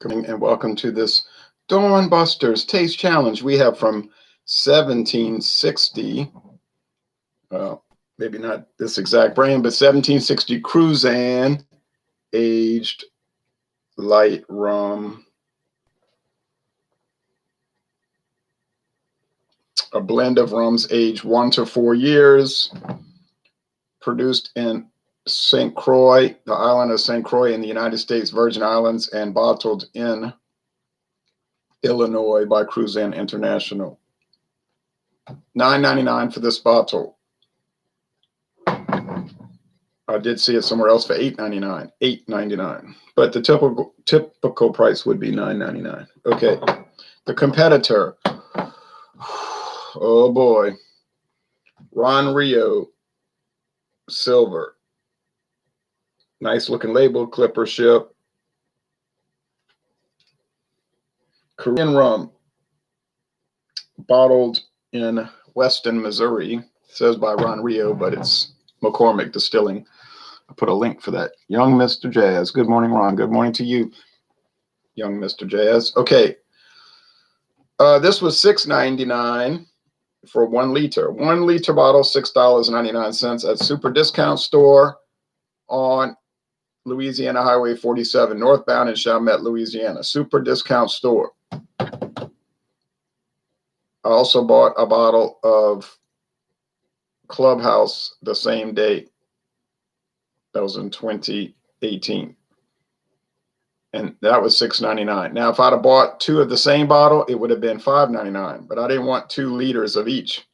Good morning and welcome to this Dawn Busters Taste Challenge. We have from 1760, maybe not this exact brand, but 1760 Cruzan aged light rum. A blend of rums aged 1 to 4 years, produced in St. Croix, the island of St. Croix in the United States Virgin Islands, and bottled in Illinois by Cruzan International. $9.99 for this bottle. I did see it somewhere else for $8.99. $8.99. But the typical price would be $9.99. Okay. The competitor. Oh boy. Ron Rio Silver. Nice looking label, Clipper ship. Korean rum, bottled in Weston, Missouri. It says by Ron Rio, but it's McCormick Distilling. I put a link for that. Young Mr. Jazz. Good morning, Ron. Good morning to you, young Mr. Jazz. Okay. This was $6.99 for 1 liter. 1 liter bottle, $6.99 at Super Discount Store on Louisiana Highway 47, northbound in Chalmette, Louisiana. Super Discount Store. I also bought a bottle of Clubhouse the same day. That was in 2018. And that was $6.99. Now, if I'd have bought 2 of the same bottle, it would have been $5.99. But I didn't want 2 liters of each.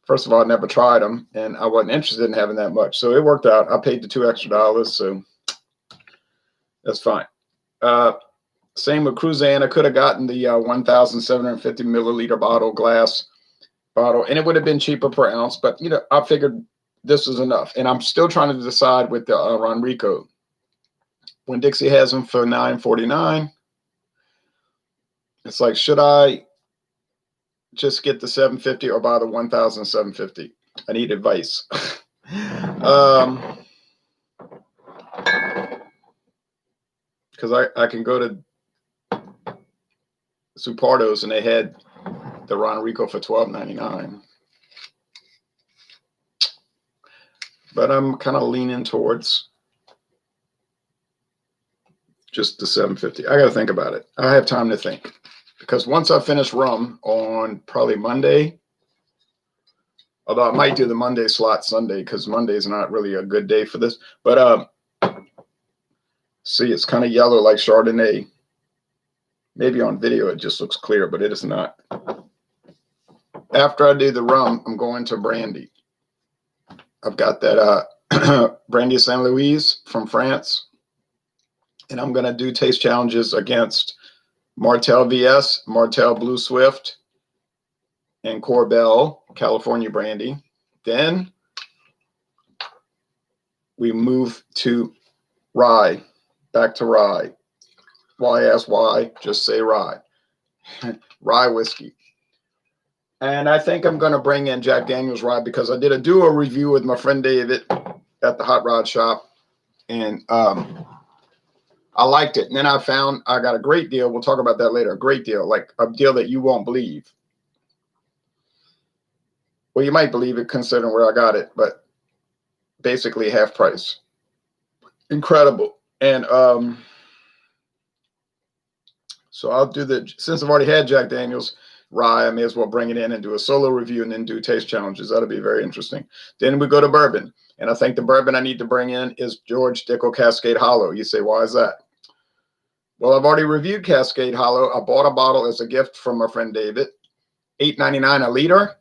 First of all, I never tried them, and I wasn't interested in having that much. So it worked out. I paid the $2 extra, so that's fine. Same with Cruzan. I could have gotten the 1,750 milliliter glass bottle, and it would have been cheaper per ounce. But, I figured this was enough. And I'm still trying to decide with the Ron Rico. When Dixie has them for $9.49, it's like, should I just get the 750 or buy the 1,750? I need advice. Because I can go to Supardo's and they had the Ron Rico for $12.99. But I'm kind of leaning towards just the 750. I got to think about it. I have time to think. Because once I finish rum on probably Monday, although I might do the Monday slot Sunday because Monday's not really a good day for this. But see, it's kind of yellow like Chardonnay. Maybe on video it just looks clear, but it is not. After I do the rum, I'm going to brandy. I've got that Brandy Saint Louis from France. And I'm going to do taste challenges against Martell VS, Martell Blue Swift, and Corbel California brandy. Then we move to rye, back to rye. Why ask why? Just say rye. Rye whiskey. And I think I'm going to bring in Jack Daniel's rye because I did a duo review with my friend David at the Hot Rod Shop. And I liked it. And then I found I got a great deal. We'll talk about that later. A great deal, like a deal that you won't believe. Well, you might believe it considering where I got it, but basically half price. Incredible. And so I'll do since I've already had Jack Daniel's rye, I may as well bring it in and do a solo review and then do taste challenges. That'll be very interesting. Then we go to bourbon. And I think the bourbon I need to bring in is George Dickel Cascade Hollow. You say, why is that? Well, I've already reviewed Cascade Hollow. I bought a bottle as a gift from my friend David. $8.99 a liter.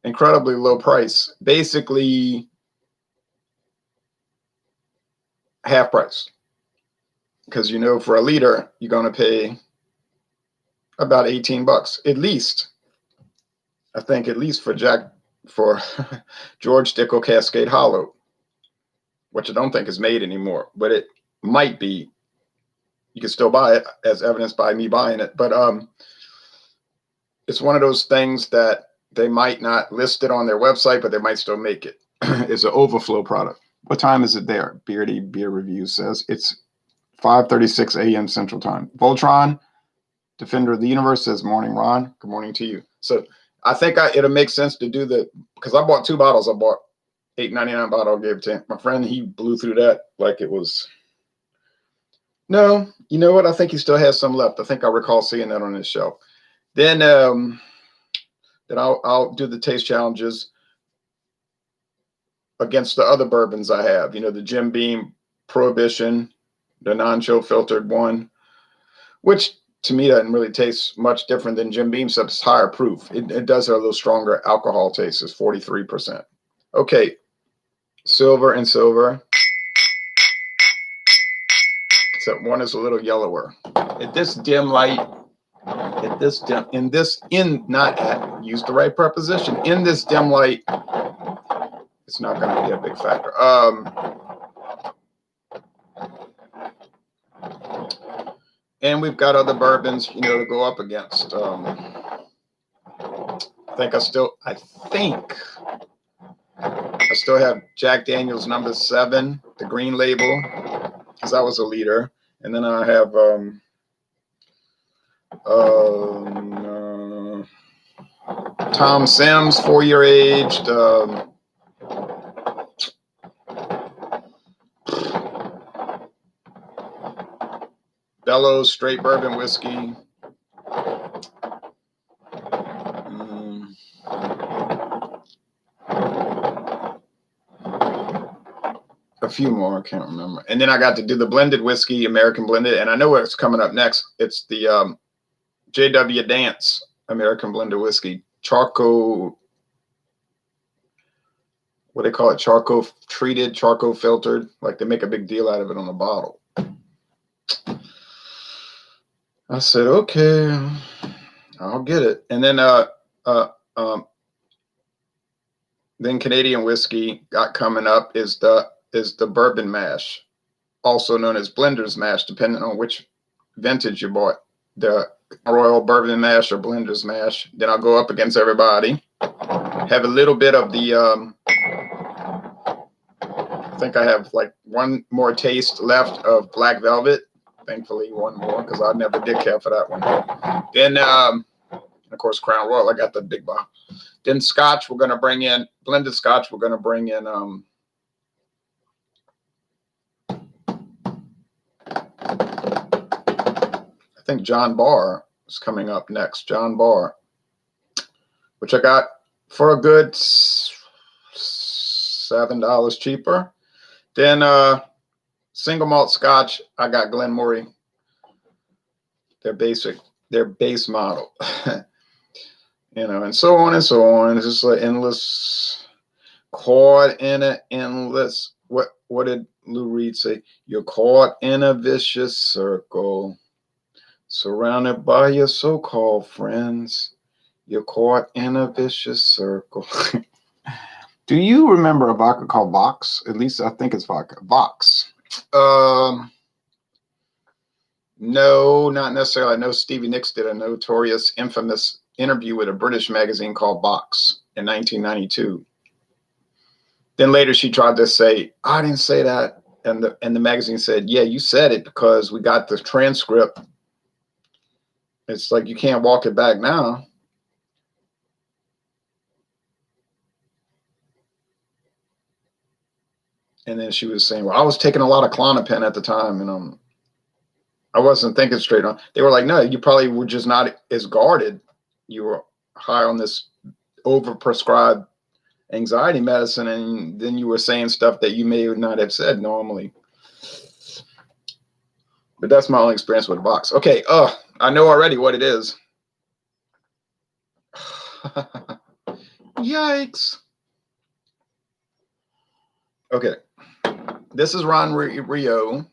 Incredibly low price. Basically half price. Because, for a liter, you're going to pay about $18 at least. I think at least for George Dickel Cascade Hollow, which I don't think is made anymore, but it might be. You can still buy it, as evidenced by me buying it. But it's one of those things that they might not list it on their website, but they might still make it. It's an overflow product. What time is it there? Beardy Beer Review says it's 5:36 a.m. Central Time. Voltron, Defender of the Universe, says, morning, Ron. Good morning to you. So I think it'll make sense to do because I bought 2 bottles. I bought $8.99 bottle, gave it to him. My friend, he blew through that like it was. No, you know what? I think he still has some left. I think I recall seeing that on his shelf. Then I'll do the taste challenges against the other bourbons I have. You know, the Jim Beam Prohibition, the non-chill filtered one, which to me doesn't really taste much different than Jim Beam, except it's higher proof. It does have a little stronger alcohol taste. It's 43%. Okay, silver and silver. Except one is a little yellower. At this dim light, use the right preposition. In this dim light, it's not going to be a big factor. And we've got other bourbons, you know, to go up against. I still have Jack Daniel's No. 7, the green label, because I was a leader. And then I have Tom Sims, 4-year aged. Bellows straight bourbon whiskey. A few more, I can't remember. And then I got to do the blended whiskey, American blended, and I know what's coming up next. It's the J.W. Dance American blended whiskey, charcoal. What they call it, charcoal treated, charcoal filtered. Like they make a big deal out of it on the bottle. I said, okay, I'll get it. And then then Canadian whiskey got coming up is the bourbon mash, also known as blender's mash, depending on which vintage you bought. The Royal Bourbon mash or blender's mash. Then I'll go up against everybody. Have a little bit of the I think I have like one more taste left of Black Velvet. Thankfully, one more, because I never did care for that one. Then, of course, Crown Royal, I got the big bottle. Then Scotch, we're going to bring in, blended Scotch, we're going to bring in, I think John Barr is coming up next. John Barr, which I got for a good $7 cheaper. Then, single malt Scotch, I got Glenmorangie, their base model, you know, and so on and so on. It's just like endless, caught in an endless. What did Lou Reed say? You're caught in a vicious circle, surrounded by your so-called friends. You're caught in a vicious circle. Do you remember a vodka called Vox? At least I think it's vodka. Vox. No, not necessarily. I know Stevie Nicks did a notorious, infamous interview with a British magazine called Vox in 1992. Then later she tried to say, I didn't say that. And the magazine said, yeah, you said it because we got the transcript. It's like you can't walk it back now. And then she was saying, well, I was taking a lot of Klonopin at the time, and I wasn't thinking straight on. They were like, no, you probably were just not as guarded. You were high on this overprescribed anxiety medicine, and then you were saying stuff that you may not have said normally. But that's my only experience with a box. Okay, I know already what it is. Yikes. Okay. This is Ron Rio,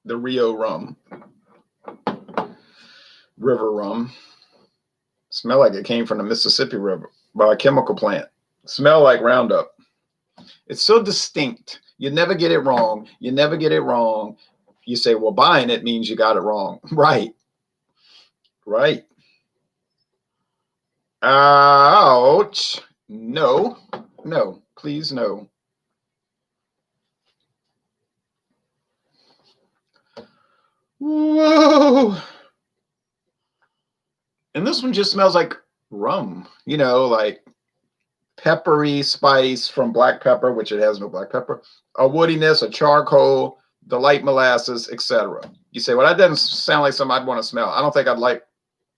the Rio rum, river rum. Smell like it came from the Mississippi River by a chemical plant. Smell like Roundup. It's so distinct. You never get it wrong. You never get it wrong. You say, well, buying it means you got it wrong. Right. Right. Ouch. No. No. Please no. Whoa. And this one just smells like rum, you know, like peppery spice from black pepper, which it has no black pepper, a woodiness, a charcoal, the light molasses, etc. You say, well, that doesn't sound like something I'd want to smell. I don't think I'd like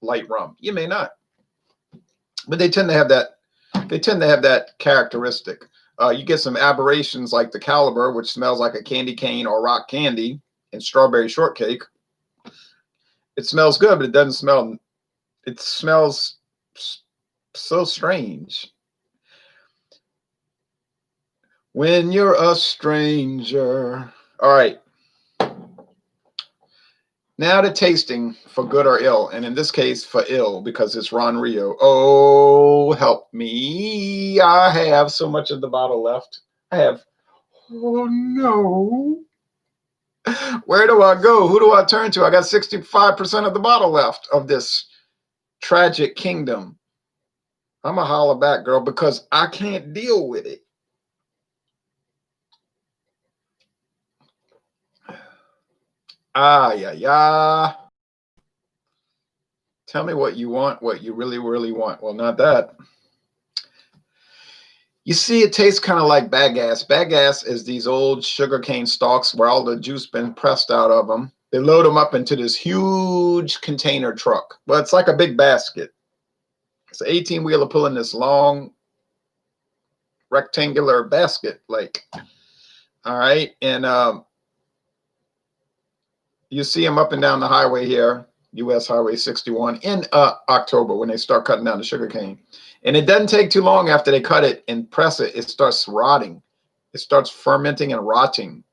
light rum. You may not, but they tend to have that. They tend to have that characteristic. You get some aberrations like the Caliber, which smells like a candy cane or rock candy, and strawberry shortcake. It smells good, but it doesn't smell. It smells so strange. When you're a stranger. All right. Now to tasting for good or ill. And in this case, for ill, because it's Ron Rio. Oh, help me. I have so much of the bottle left. I have. Oh, no. Where do I go? Who do I turn to? I got 65% of the bottle left of this tragic kingdom. I'm going to holler back, girl, because I can't deal with it. Ah, yeah, yeah. Tell me what you want, what you really, really want. Well, not that. You see, it tastes kind of like bagasse. Bagasse is these old sugarcane stalks where all the juice been pressed out of them. They load them up into this huge container truck. Well, it's like a big basket. It's an 18-wheeler pulling this long rectangular basket, like, all right. And you see them up and down the highway here, US Highway 61, in October when they start cutting down the sugarcane. And it doesn't take too long after they cut it and press it, it starts rotting. It starts fermenting and rotting.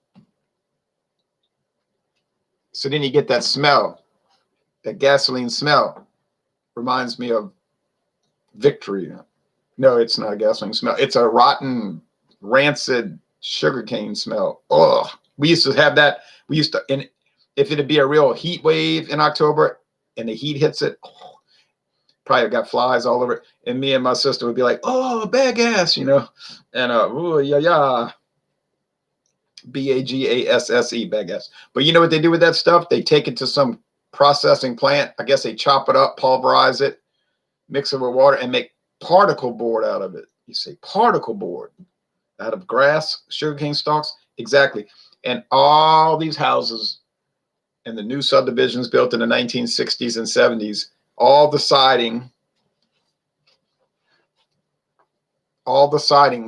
So then you get that smell, that gasoline smell. Reminds me of Victory. No, it's not a gasoline smell. It's a rotten, rancid sugarcane smell. Oh, we used to have that. We used to, and if it'd be a real heat wave in October and the heat hits it, oh, probably got flies all over it. And me and my sister would be like, oh, bagasse, you know, and oh, yeah, yeah. Bagasse, bagasse. But you know what they do with that stuff? They take it to some processing plant. I guess they chop it up, pulverize it, mix it with water, and make particle board out of it. You say particle board out of grass, sugarcane stalks? Exactly. And all these houses and the new subdivisions built in the 1960s and 70s, all the siding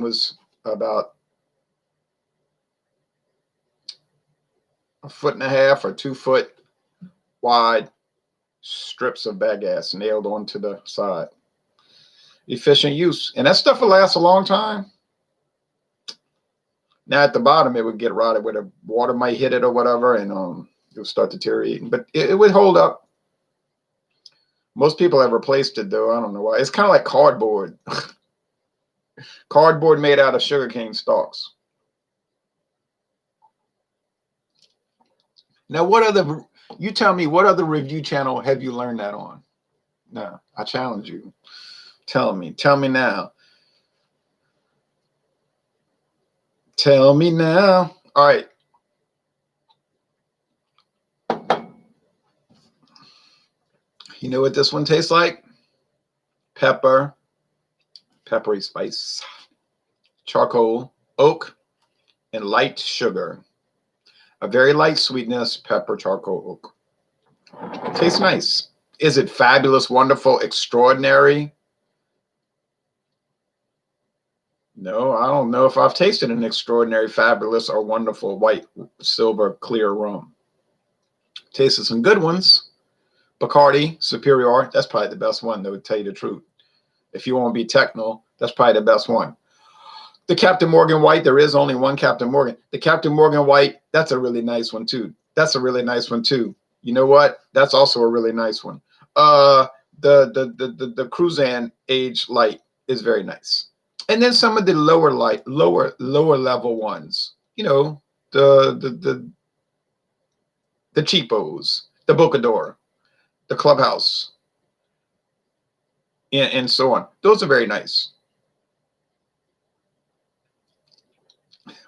was about 1.5 foot or 2 foot wide strips of bagasse nailed onto the side. Efficient use. And that stuff will last a long time. Now at the bottom, it would get rotted where the water might hit it or whatever, and it would start deteriorating. But it would hold up. Most people have replaced it, though. I don't know why. It's kind of like cardboard. Cardboard made out of sugarcane stalks. Now, you tell me, what other review channel have you learned that on? No, I challenge you. Tell me now. Tell me now. All right. You know what this one tastes like? Pepper, peppery spice, charcoal, oak, and light sugar. A very light sweetness, pepper, charcoal, oak. Tastes nice. Is it fabulous, wonderful, extraordinary? No, I don't know if I've tasted an extraordinary, fabulous, or wonderful white, silver, clear rum. Tasted some good ones. Bacardi Superior, that's probably the best one, though, to tell you the truth. If you want to be technical, that's probably the best one. The Captain Morgan White, there is only one Captain Morgan. The Captain Morgan White, that's a really nice one, too. That's a really nice one, too. You know what? That's also a really nice one. The Cruzan Age Light is very nice. And then some of the lower level ones, you know, the cheapos, the Bocador, the Clubhouse, and so on. Those are very nice.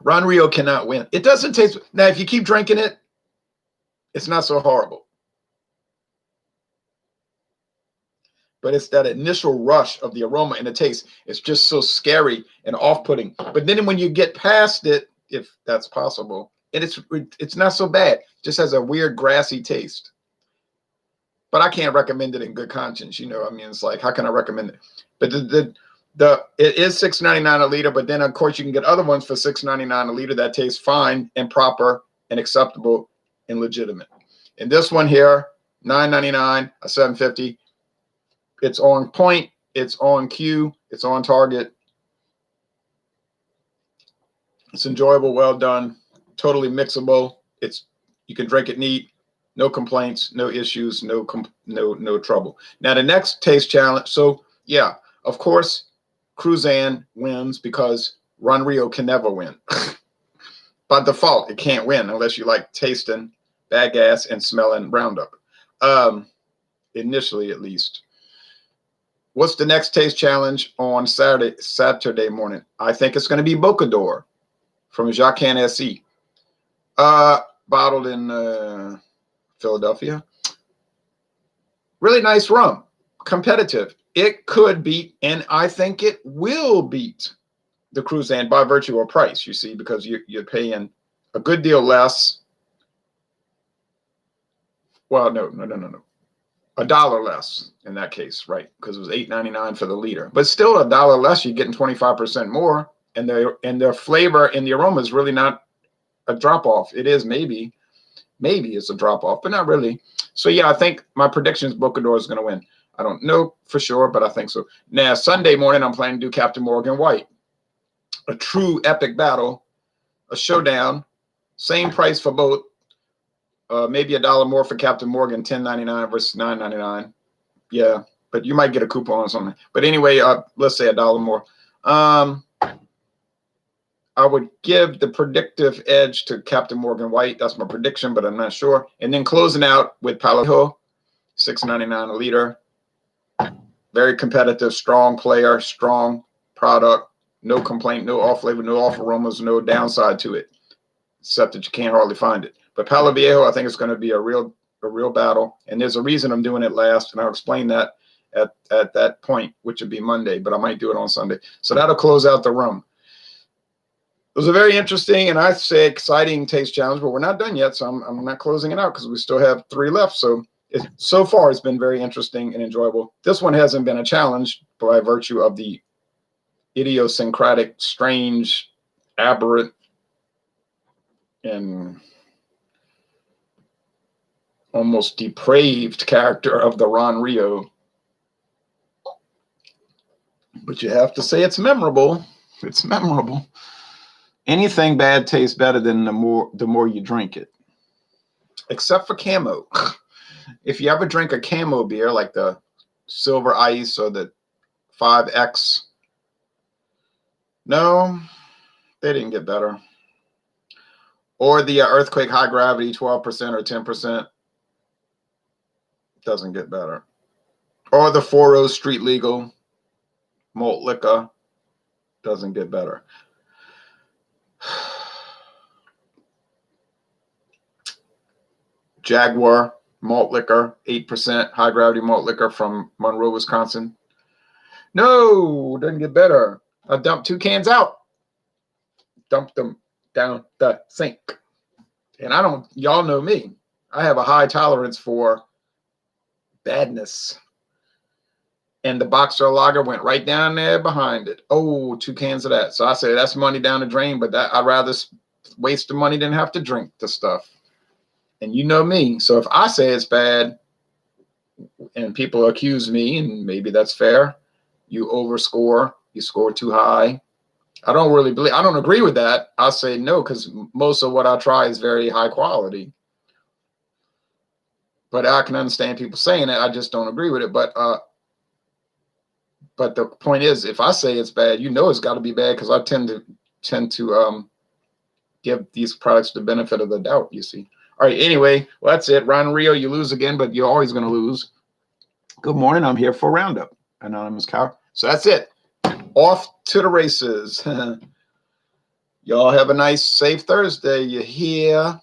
Ron Rio cannot win. It doesn't taste. Now, if you keep drinking it, It's not so horrible. But it's that initial rush of the aroma and the taste. It's just so scary and off-putting. But then when you get past it, if that's possible, it's not so bad. It just has a weird grassy taste. But I can't recommend it in good conscience. You know, I mean, it's like, how can I recommend it? But it is $6.99 a liter. But then, of course, you can get other ones for $6.99 a liter that taste fine and proper and acceptable and legitimate. And this one here, $9.99, a $7.50. It's on point. It's on cue. It's on target. It's enjoyable. Well done. Totally mixable. You can drink it neat. No complaints. No issues. No trouble. Now the next taste challenge. So yeah, of course, Cruzan wins because Ron Rio can never win. By default, it can't win unless you like tasting bad gas and smelling Roundup. Initially, at least. What's the next taste challenge on Saturday morning? I think it's going to be Bocador from Jacques SE. Bottled in Philadelphia. Really nice rum. Competitive. It could beat, and I think it will beat the Cruzan by virtue of price, you see, because you're paying a good deal less. Well, no. $1 less in that case, right? Because it was $8.99 for the liter, but still $1 less. You're getting 25% more, and their flavor and the aroma is really not a drop off. It is maybe it's a drop off, but not really. So yeah, I think my prediction is Bocador is going to win. I don't know for sure, but I think so. Now Sunday morning, I'm planning to do Captain Morgan White, a true epic battle, a showdown, same price for both. Maybe $1 more for Captain Morgan, $10.99 versus $9.99. Yeah, but you might get a coupon or something. But anyway, let's say $1 more. I would give the predictive edge to Captain Morgan White. That's my prediction, but I'm not sure. And then closing out with Palo Viejo, $6.99 a liter. Very competitive, strong player, strong product. No complaint, no off flavor, no off aromas, no downside to it, except that you can't hardly find it. But Palo Viejo, I think it's going to be a real battle. And there's a reason I'm doing it last, and I'll explain that at that point, which would be Monday, but I might do it on Sunday. So that'll close out the rum. It was a very interesting and I'd say exciting taste challenge, but we're not done yet, so I'm not closing it out because we still have 3 left. So far, it's been very interesting and enjoyable. This one hasn't been a challenge by virtue of the idiosyncratic, strange, aberrant, and almost depraved character of the Ron Rio. But you have to say it's memorable. It's memorable. Anything bad tastes better than the more you drink it. Except for Camo. If you ever drink a Camo beer, like the Silver Ice or the 5X, no, they didn't get better. Or the Earthquake High Gravity, 12% or 10%. Doesn't get better. Or the 4-0 Street Legal malt liquor. Doesn't get better. Jaguar malt liquor, 8% high gravity malt liquor from Monroe, Wisconsin. No, doesn't get better. I dumped 2 cans out. Dumped them down the sink. And y'all know me. I have a high tolerance for badness. And the Boxer Lager went right down there behind it. Oh, 2 cans of that. So I say that's money down the drain, but I'd rather waste the money than have to drink the stuff. And you know me. So if I say it's bad and people accuse me, and maybe that's fair, you overscore, you score too high. I don't agree with that. I say no, because most of what I try is very high quality. But I can understand people saying it. I just don't agree with it. But the point is, if I say it's bad, you know it's got to be bad, because I tend to give these products the benefit of the doubt, you see. All right, anyway, well, that's it. Ron Rio, you lose again, but you're always going to lose. Good morning. I'm here for Roundup. Anonymous Cow. So that's it. Off to the races. Y'all have a nice, safe Thursday. You hear?